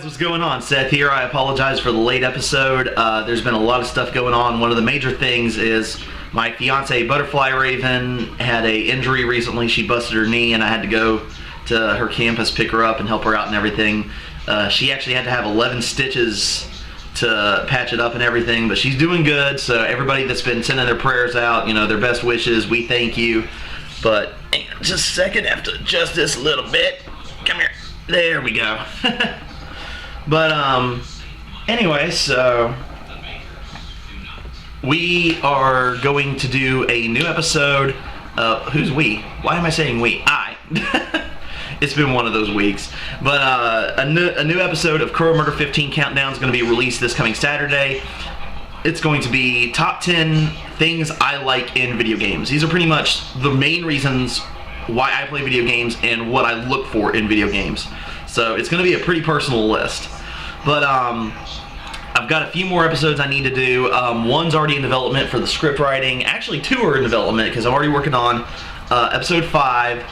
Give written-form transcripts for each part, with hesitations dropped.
what's going on? Seth here. I apologize for the late episode. There's been a lot of stuff going on. One of the major things is my fiance, Butterfly Raven, had a injury recently. She busted her knee and I had to go to her campus, pick her up and help her out and everything. She actually had to have 11 stitches to patch it up and everything, but she's doing good. So everybody that's been sending their prayers out, you know, their best wishes, we thank you. But hang on just a second, I have to adjust this a little bit. Come here. There we go. But anyway, so we are going to do a new episode. Who's we? Why am I saying we? I. It's been one of those weeks. But a new episode of KROW Murder 15 Countdown is going to be released this coming Saturday. It's going to be top 10 things I like in video games. These are pretty much the main reasons why I play video games and what I look for in video games. So it's going to be a pretty personal list. But I've got a few more episodes I need to do. One's already in development for the script writing. Actually, two are in development because I'm already working on episode 5.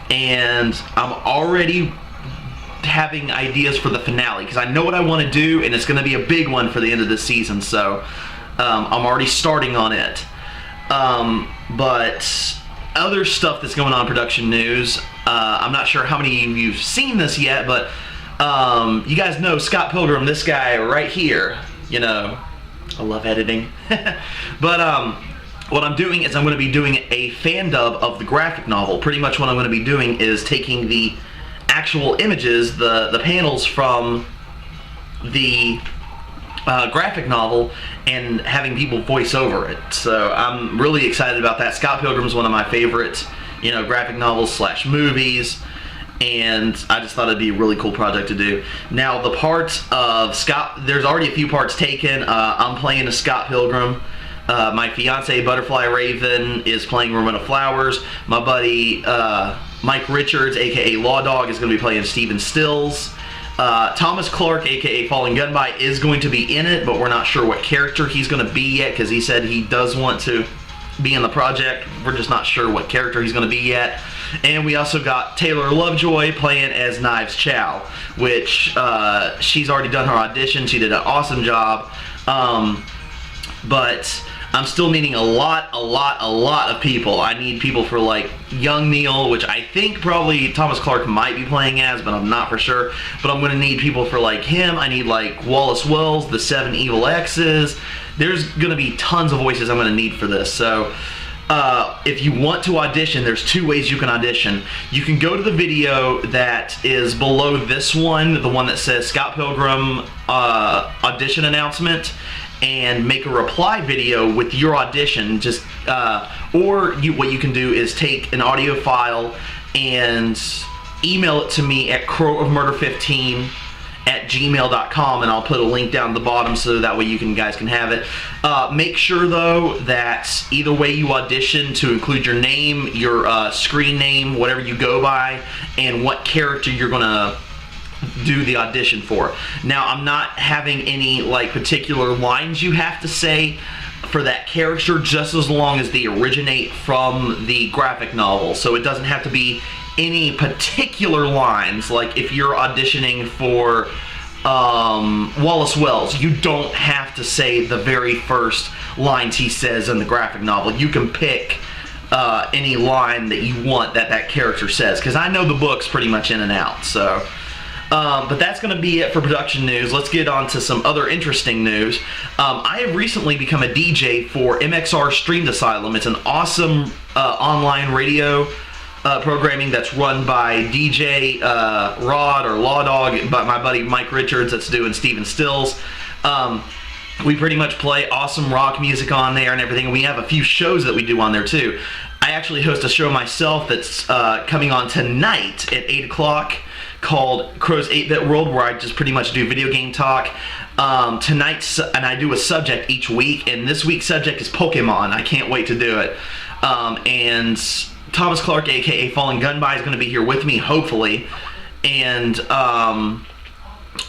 And I'm already having ideas for the finale because I know what I want to do, and it's going to be a big one for the end of this season. So I'm already starting on it. But other stuff that's going on in production news, I'm not sure how many of you have seen this yet, but you guys know Scott Pilgrim, this guy right here. You know, I love editing. But what I'm doing is I'm going to be doing a fan dub of the graphic novel. Pretty much what I'm going to be doing is taking the actual images, the panels from the graphic novel and having people voice over it. So I'm really excited about that. Scott Pilgrim's one of my favorite, you know, graphic novels slash movies, and I just thought it'd be a really cool project to do. Now the parts of Scott, there's already a few parts taken. I'm playing a Scott Pilgrim. My fiance, Butterfly Raven, is playing Ramona Flowers. My buddy, Mike Richards, aka Law Dog, is going to be playing Stephen Stills. Thomas Clark, aka Fallen Gunby, is going to be in it, but we're not sure what character he's going to be yet, because he said he does want to be in the project. We're just not sure what character he's going to be yet. And we also got Taylor Lovejoy playing as Knives Chow, which she's already done her audition. She did an awesome job. But I'm still needing a lot of people. I need people for like young Neil, which I think probably Thomas Clark might be playing as, but I'm not for sure. But I'm going to need people for like him. I need like Wallace Wells, the 7 Evil X's. There's going to be tons of voices I'm going to need for this. So if you want to audition, there's 2 ways you can audition. You can go to the video that is below this one, the one that says Scott Pilgrim audition announcement, and make a reply video with your audition. Just what you can do is take an audio file and email it to me at crowofmurder15@gmail.com, and I'll put a link down at the bottom so that way you guys can have it. Make sure though that either way you audition to include your name, your screen name, whatever you go by, and what character you're gonna do the audition for. Now I'm not having any like particular lines you have to say for that character, just as long as they originate from the graphic novel. So it doesn't have to be any particular lines. Like if you're auditioning for Wallace Wells, you don't have to say the very first lines he says in the graphic novel. You can pick any line that you want that character says, because I know the books pretty much in and out. So but that's going to be it for production news. Let's get on to some other interesting news. I have recently become a DJ for MXR Streamed Asylum. It's an awesome online radio programming that's run by DJ Rod or Law Dog, but my buddy Mike Richards that's doing Stephen Stills. We pretty much play awesome rock music on there and everything. We have a few shows that we do on there too. I actually host a show myself that's coming on tonight at 8 o'clock called KROW'S 8-Bit World, where I just pretty much do video game talk. Tonight, and I do a subject each week, and this week's subject is Pokemon. I can't wait to do it. And Thomas Clark, aka Fallen Gunby, is going to be here with me, hopefully. And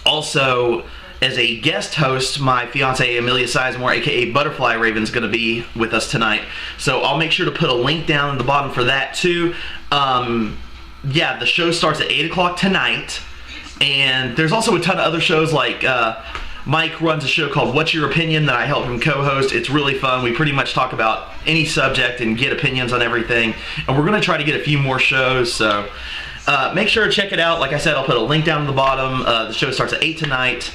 also, as a guest host, my fiance Amelia Sizemore, aka Butterfly Raven, is going to be with us tonight. So I'll make sure to put a link down at the bottom for that too. Yeah, the show starts at 8 o'clock tonight, And there's also a ton of other shows like Mike runs a show called What's Your Opinion that I help him co-host. It's really fun. We pretty much talk about any subject and get opinions on everything. And we're going to try to get a few more shows. So make sure to check it out. Like I said, I'll put a link down at the bottom. The show starts at 8 tonight.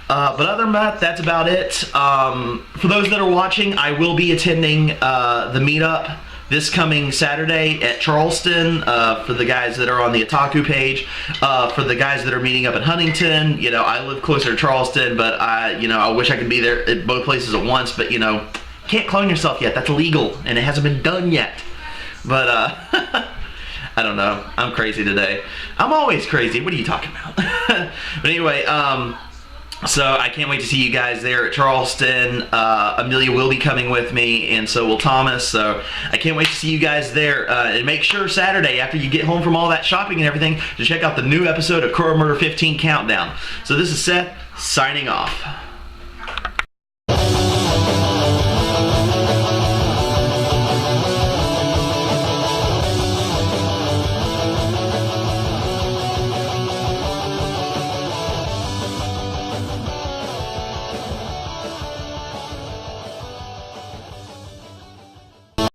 But other than that, that's about it. For those that are watching, I will be attending the meetup this coming Saturday at Charleston, for the guys that are on the Otaku page. For the guys that are meeting up in Huntington, you know, I live closer to Charleston, but I wish I could be there at both places at once, but you know, can't clone yourself yet. That's illegal, and it hasn't been done yet. But I don't know. I'm crazy today. I'm always crazy. What are you talking about? But anyway, so I can't wait to see you guys there at Charleston. Amelia will be coming with me, and so will Thomas. So I can't wait to see you guys there. And make sure Saturday, after you get home from all that shopping and everything, to check out the new episode of Crow Murder 15 Countdown. So this is Seth, signing off.